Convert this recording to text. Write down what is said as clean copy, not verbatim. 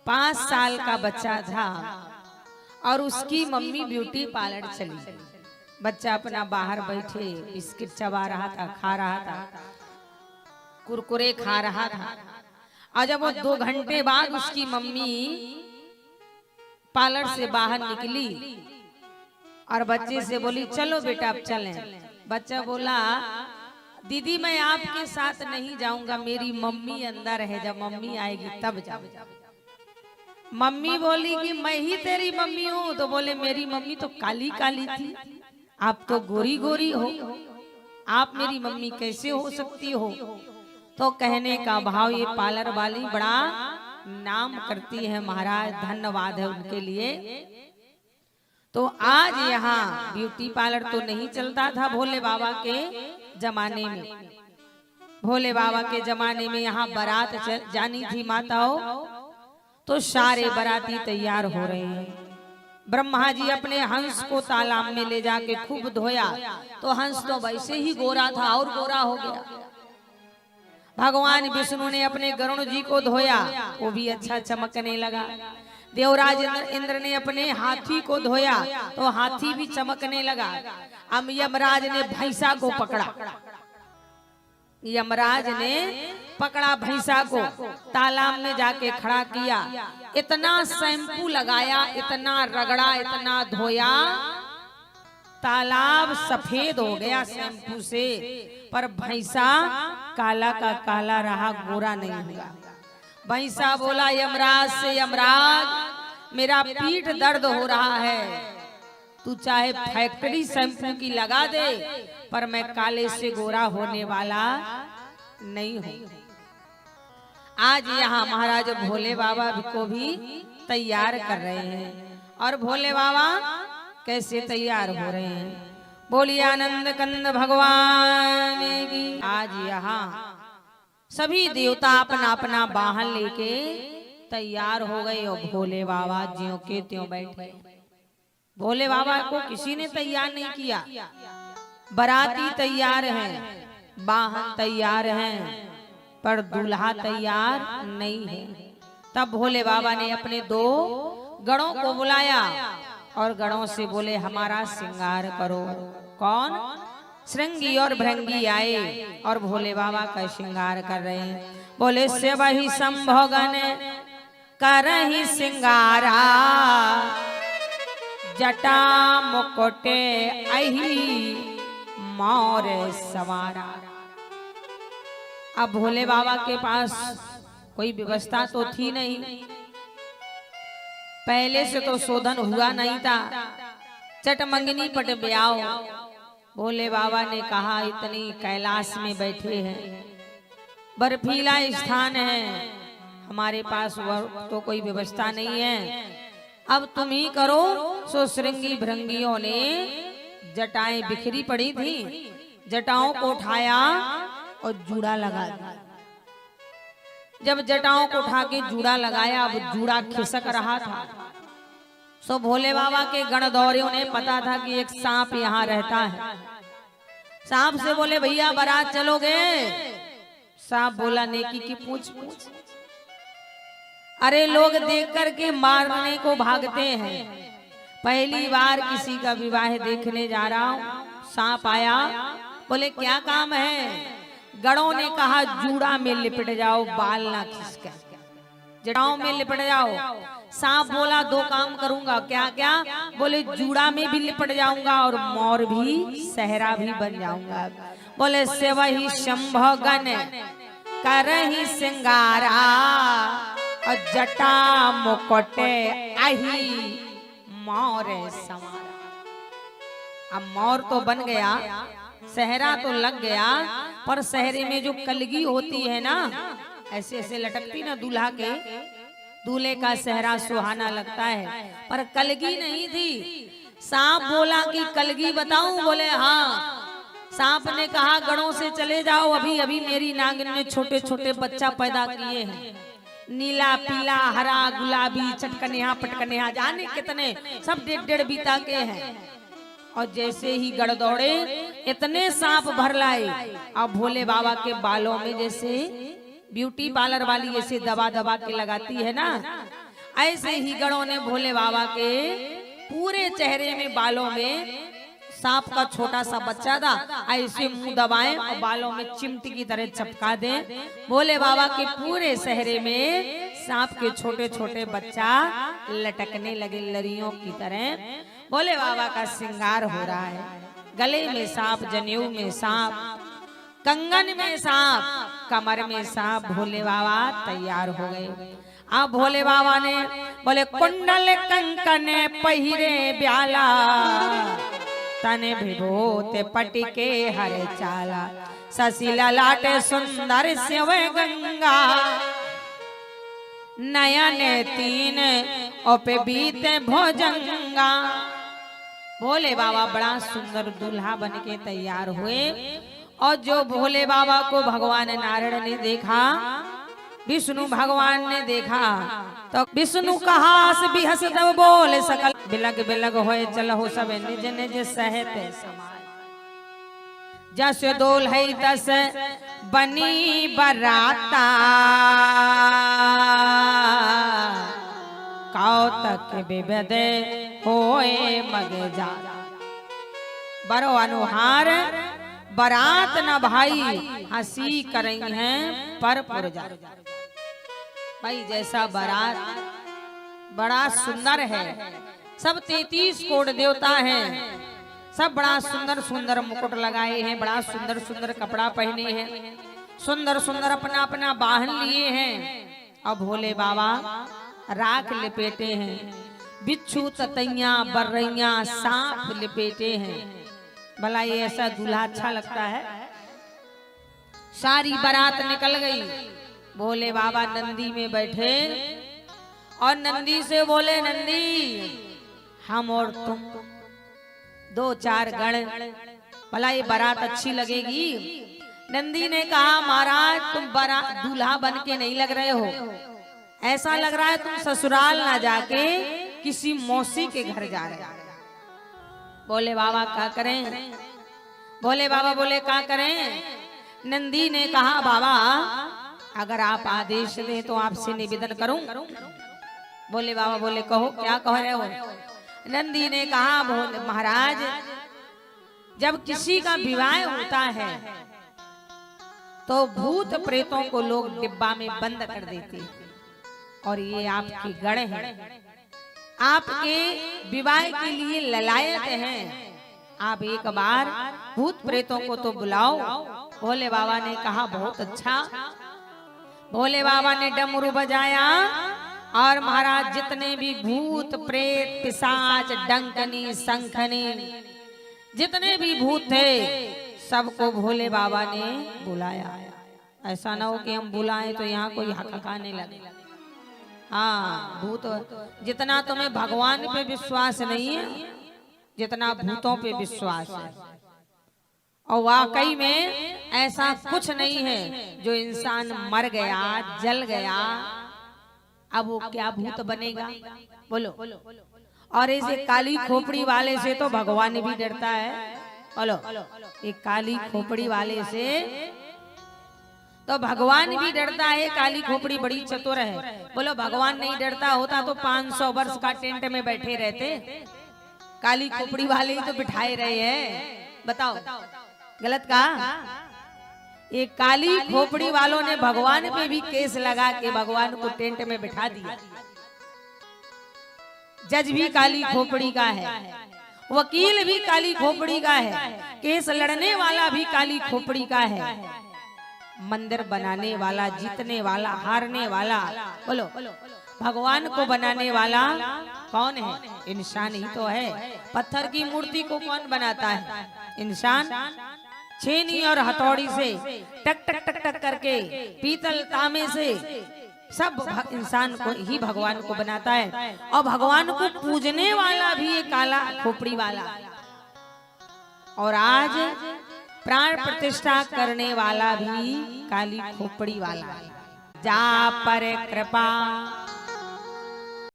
5 साल का बच्चा था और उसकी मम्मी ब्यूटी पार्लर चली गई। बच्चा अपना बाहर बैठे बिस्किट चबा रहा था, खा रहा था, कुरकुरे खा रहा था। और जब वो 2 घंटे बाद उसकी मम्मी पार्लर से बाहर निकली और बच्चे से बोली चलो बेटा अब चलें। बच्चा बोला दीदी मैं आपके साथ नहीं जाऊंगा, मेरी मम्मी अंदर है, जब मम्मी आएगी तब जाऊंगा। मम्मी बोली कि मैं ही तेरी मम्मी हूँ। तो बोले मेरी मम्मी तो काली काली थी, आप तो गोरी गोरी हो, आप मेरी मम्मी कैसे हो सकती हो। तो कहने का भाव ये पार्लर वाली बड़ा नाम करती है महाराज, धन्यवाद है उनके लिए। तो आज यहाँ ब्यूटी पार्लर तो नहीं चलता था भोले बाबा के जमाने में। भोले बाबा के जमाने में यहाँ बारात जानी थी माताओं, तो सारे बाराती तैयार हो रहे हैं। ब्रह्मा जी अपने हंस को तालाब में ले जाके खूब धोया, तो हंस तो वैसे ही गोरा था और गोरा हो गया। भगवान विष्णु ने अपने गरुण जी को धोया, वो भी अच्छा चमकने लगा। देवराज इंद्र ने अपने हाथी को धोया, तो हाथी भी चमकने लगा। अब यमराज ने भैंसा को पकड़ा, यमराज ने पकड़ा भैंसा को, तालाब में जाके खड़ा किया। इतना शैम्पू लगाया, इतना रगड़ा, इतना धोया, तालाब सफेद हो गया शैम्पू से, पर भैंसा काला का काला रहा, गोरा नहीं हुआ। भैंसा बोला यमराज से यमराज मेरा पीठ दर्द हो रहा है, तू चाहे फैक्ट्री शैम्पू की लगा दे, पर मैं काले से गोरा होने वाला नहीं हूँ। आज यहाँ महाराज भोले बाबा को भी तैयार कर रहे हैं। और भोले बाबा कैसे तैयार हो रहे हैं, बोलिए आनंद कंद भगवान की। आज यहाँ सभी देवता अपना अपना वाहन लेके तैयार हो गए और भोले बाबा ज्यों के त्यों बैठे। भोले बाबा को किसी ने तैयार नहीं किया। बाराती तैयार हैं, वाहन तैयार हैं, पर दूल्हा तैयार नहीं है। तब भोले बाबा ने अपने 2 गणों को बुलाया और गणों से बोले हमारा श्रृंगार करो। कौन? श्रृंगी और भृंगी आए और भोले बाबा का श्रृंगार कर रहे हैं। बोले से वही संभव गण करहि श्रृंगारा, जटा मुकुटे अहि मोर सवारा। अब भोले बाबा के पास कोई व्यवस्था तो थी नहीं, पहले से तो शोधन हुआ नहीं था, चट मंगनी पट ब्याओ। भोले बाबा ने कहा इतनी कैलाश में बैठे हैं, बर्फीला स्थान है, हमारे पास तो कोई व्यवस्था नहीं है, अब तुम ही करो। सो श्रृंगी भृंगियों ने जटाएं बिखरी पड़ी थी, जटाओं को उठाया और जूड़ा लगा दिया। जब जटाओं को उठा के जूड़ा लगाया, अब जूड़ा खिसक रहा था। सो भोले बाबा के गणदौरियों ने पता था कि एक सांप यहाँ रहता है। सांप से बोले भैया बारात चलोगे? सांप बोला नेकी की पूछ पूछ। अरे लोग देख करके मारने को भागते हैं, पहली बार किसी का विवाह देखने जा रहा हूँ। सांप आया, बोले क्या काम है? गणों ने कहा जूड़ा में लिपट जाओ, बाल ना खिसके, जटाओं में लिपट जाओ। सांप बोला 2 काम करूंगा। क्या क्या? बोले जूड़ा में भी लिपट जाऊंगा और मोर भी सहरा भी बन जाऊंगा। बोले से वही शंभव गण करहि श्रृंगारा, और जटा मुकुटे अहि मोर सवारा। अब मोर तो बन गया, सहरा तो लग गया, पर सहरे में जो कलगी होती है ना, ऐसे ऐसे लटकती ना दूल्हा के, दूल्हे का सहरा सुहाना लगता है, पर कलगी नहीं थी। सांप बोला कि कलगी बताऊं? बोले हाँ। सांप ने कहा गणों से चले जाओ, अभी अभी मेरी नागिन ने छोटे छोटे बच्चा पैदा किए हैं, नीला पीला हरा गुलाबी चटकनिया पटकनिया जाने कितने, सब 1.5 बीता के हैं। और जैसे ही गड़ दौड़े इतने सांप भर लाए। अब भोले बाबा के बालों में जैसे ब्यूटी पार्लर वाली ऐसे दबा दबा के लगाती है ना, ऐसे ही गणों ने भोले बाबा के पूरे चेहरे में बालों में सांप का छोटा सा बच्चा था, ऐसे मुंह दबाएं और बालों में चिमटी की तरह चपका दें। भोले बाबा के पूरे चेहरे में सांप के छोटे छोटे बच्चा लटकने लगे लरियों की तरह। भोले बाबा का श्रृंगार हो रहा है, गले में सांप, जनेऊ में सांप, कंगन में सांप, कमर में सांप। भोले बाबा तैयार हो गए। अब भोले बाबा ने बोले कुंडल कंकन पहिरे ब्याला, तने विभूत पटिके हरे चाला, ससीला लाटे सुंदर शिव गंगा, नयन तीन ओपे बीते भोजंगा। भोले बाबा बड़ा सुंदर दूल्हा बनके तैयार हुए। और जो भोले बाबा को भगवान नारायण ने देखा, विष्णु भगवान ने देखा, तो विष्णु कहास बिहस तब बोले सकल बिलग बिलग होए चलहो सब निज निज सहते समाय। जस दोल है तस बनी बराता, कौतक विविध होए मगे जा। बरो अनुहार बारात न भाई हंसी कर रही हैं पर पुरजा। भाई जैसा बारात बड़ा सुंदर है, सब 33 कोट देवता हैं, सब बड़ा सुंदर सुंदर मुकुट लगाए हैं, बड़ा सुंदर सुंदर कपड़ा पहने हैं, सुंदर सुंदर अपना अपना वाहन लिए हैं। और भोले बाबा राख लिपेटे हैं, बिच्छू ततैया बर्रैया सांप लिपेटे हैं। भला ये ऐसा दूल्हा अच्छा लगता है। सारी बारात निकल गई। भोले बाबा नंदी में बैठे और नंदी से बोले, नंदी हम और तुम 2-4 गण, भला ये बारात अच्छी लगेगी। नंदी ने कहा महाराज तुम बारात दूल्हा बन के नहीं लग रहे हो, ऐसा लग रहा है तुम ससुराल ना जाके किसी मौसी के घर जा रहे हो। बोले बाबा क्या करें? भोले बाबा बोले क्या करें? नंदी ने कहा बाबा अगर आप आदेश दें तो आपसे निवेदन करूं। बोले बाबा बोले कहो क्या कह रहे हो? नंदी ने कहा महाराज जब किसी का विवाह होता है तो भूत प्रेतों को लोग डिब्बा में बंद कर देते हैं, और ये आपकी गण है, आपके विवाह के लिए ललायत हैं, आप एक बार भूत प्रेतों को तो बुलाओ। भोले बाबा ने कहा बहुत अच्छा। भोले बाबा ने डमरू बजाया और महाराज जितने भी भूत प्रेत पिशाच डंकनी शंखनी जितने भी भूत थे सबको भोले बाबा ने बुलाया। ऐसा ना हो कि हम बुलाएं तो यहाँ कोई हकाने लगे। हाँ भूत जितना तुम्हें भगवान पे विश्वास नहीं है जितना भूतों पे विश्वास है, और वाकई में ऐसा कुछ नहीं है। जो इंसान मर गया जल गया अब वो क्या भूत बनेगा बोलो। और इस काली खोपड़ी वाले से तो भगवान भी डरता है। बोलो एक काली खोपड़ी वाले से तो भगवान भी डरता है। काली खोपड़ी बड़ी चतुर है। बोलो भगवान नहीं डरता होता तो 500 वर्ष का टेंट में बैठे रहते। काली खोपड़ी वाले ही तो बिठाए रहे हैं। बताओ गलत कहा? ये काली खोपड़ी वालों ने भगवान पे भी केस लगा के भगवान को टेंट में बिठा दिया। जज भी काली खोपड़ी का है, वकील भी काली खोपड़ी का है, केस लड़ने वाला भी काली खोपड़ी का है, मंदिर बनाने वाला, जीतने वाला, हारने वाला, बोलो भगवान को बनाने वाला कौन है? इंसान ही तो है। पत्थर की मूर्ति को कौन बनाता है? इंसान। छेनी और हथौड़ी से टक टक टक टक करके पीतल तांबे से सब इंसान को ही भगवान को बनाता है। और भगवान को पूजने वाला भी ये काला खोपड़ी वाला, और आज प्राण प्रतिष्ठा करने वाला भी काली खोपड़ी वाला। जा पर कृपा